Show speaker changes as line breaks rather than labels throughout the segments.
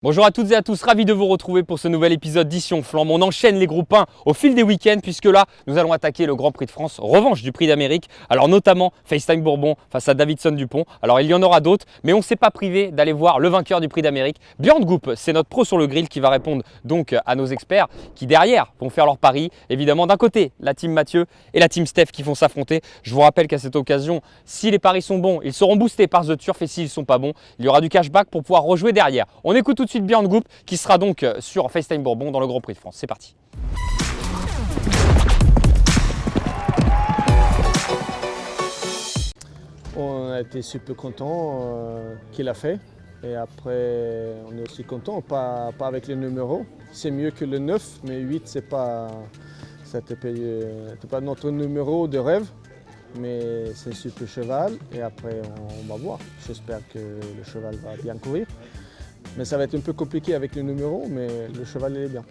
Bonjour à toutes et à tous, ravi de vous retrouver pour ce nouvel épisode d'Ici Flambe. On enchaîne les groupes 1 au fil des week-ends puisque là, nous allons attaquer le Grand Prix de France, revanche du Prix d'Amérique. Alors notamment FaceTime Bourbon face à Davidson Dupont. Alors il y en aura d'autres, mais on ne s'est pas privé d'aller voir le vainqueur du Prix d'Amérique. Björn Goop, c'est notre pro sur le grill qui va répondre donc à nos experts qui derrière vont faire leur pari. Évidemment d'un côté, la team Mathieu et la team Steph qui vont s'affronter. Je vous rappelle qu'à cette occasion, si les paris sont bons, ils seront boostés par The Turf et s'ils ne sont pas bons, il y aura du cashback pour pouvoir rejouer derrière. On écoute tout de suite Björn Goop qui sera donc sur FaceTime Bourbon dans le Grand Prix de France. C'est parti.
On a été super content qu'il a fait. Et après, on est aussi content, pas avec les numéros. C'est mieux que le 9, mais 8, c'est pas notre numéro de rêve. Mais c'est un super cheval et après on va voir. J'espère que le cheval va bien courir. Mais ça va être un peu compliqué avec le numéro, mais le cheval il est bien.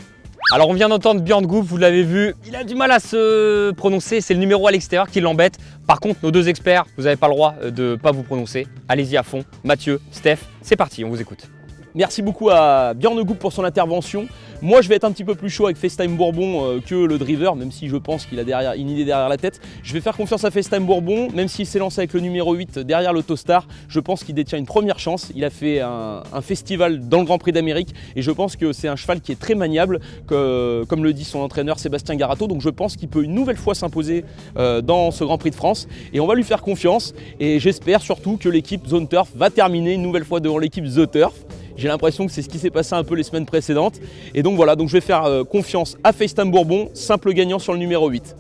Alors on vient d'entendre Björn Goop, vous l'avez vu, il a du mal à se prononcer, c'est le numéro à l'extérieur qui l'embête. Par contre, nos deux experts, vous n'avez pas le droit de ne pas vous prononcer. Allez-y à fond, Mathieu, Steph, c'est parti, on vous écoute.
Merci beaucoup à Björn Goop pour son intervention. Moi, je vais être un petit peu plus chaud avec FaceTime Bourbon que le driver, même si je pense qu'il a une idée derrière la tête. Je vais faire confiance à FaceTime Bourbon, même s'il s'est lancé avec le numéro 8 derrière l'Autostar. Je pense qu'il détient une première chance. Il a fait un festival dans le Grand Prix d'Amérique et je pense que c'est un cheval qui est très maniable, comme le dit son entraîneur Sébastien Garato. Donc je pense qu'il peut une nouvelle fois s'imposer dans ce Grand Prix de France et on va lui faire confiance. Et j'espère surtout que l'équipe Zone Turf va terminer une nouvelle fois devant l'équipe The Turf. J'ai l'impression que c'est ce qui s'est passé un peu les semaines précédentes. Et donc voilà, donc je vais faire confiance à FaceTime Bourbon, simple gagnant sur le numéro 8.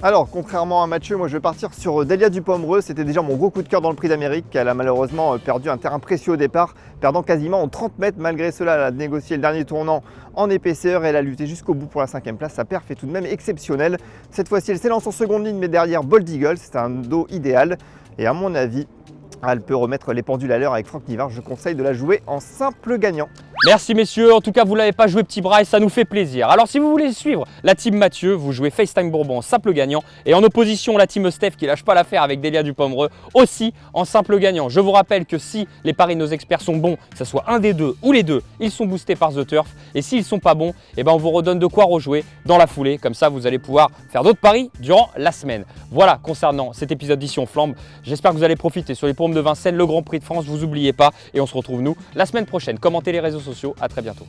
Alors, contrairement à Mathieu, moi je vais partir sur Delia Dupomereux. C'était déjà mon gros coup de cœur dans le Prix d'Amérique. Elle a malheureusement perdu un terrain précieux au départ, perdant quasiment en 30 mètres. Malgré cela, elle a négocié le dernier tournant en épaisseur et elle a lutté jusqu'au bout pour la 5e place. Sa perf est tout de même exceptionnelle. Cette fois-ci, elle s'élance en seconde ligne, mais derrière Bold Eagle. C'est un dos idéal. Et à mon avis, elle peut remettre les pendules à l'heure avec Franck Nivard. Je conseille de la jouer en simple gagnant.
Merci messieurs, en tout cas vous ne l'avez pas joué petit bras et ça nous fait plaisir. Alors si vous voulez suivre la team Mathieu, vous jouez FaceTime Bourbon en simple gagnant et en opposition la team Steph qui lâche pas l'affaire avec Delia Dupomereux aussi en simple gagnant. Je vous rappelle que si les paris de nos experts sont bons, que ce soit un des deux ou les deux, ils sont boostés par The Turf et s'ils sont pas bons, eh ben on vous redonne de quoi rejouer dans la foulée. Comme ça vous allez pouvoir faire d'autres paris durant la semaine. Voilà concernant cet épisode d'Ici on Flambe. J'espère que vous allez profiter sur les paumes de Vincennes, le Grand Prix de France, vous oubliez pas et on se retrouve nous la semaine prochaine. Commentez les réseaux sociaux, à très bientôt.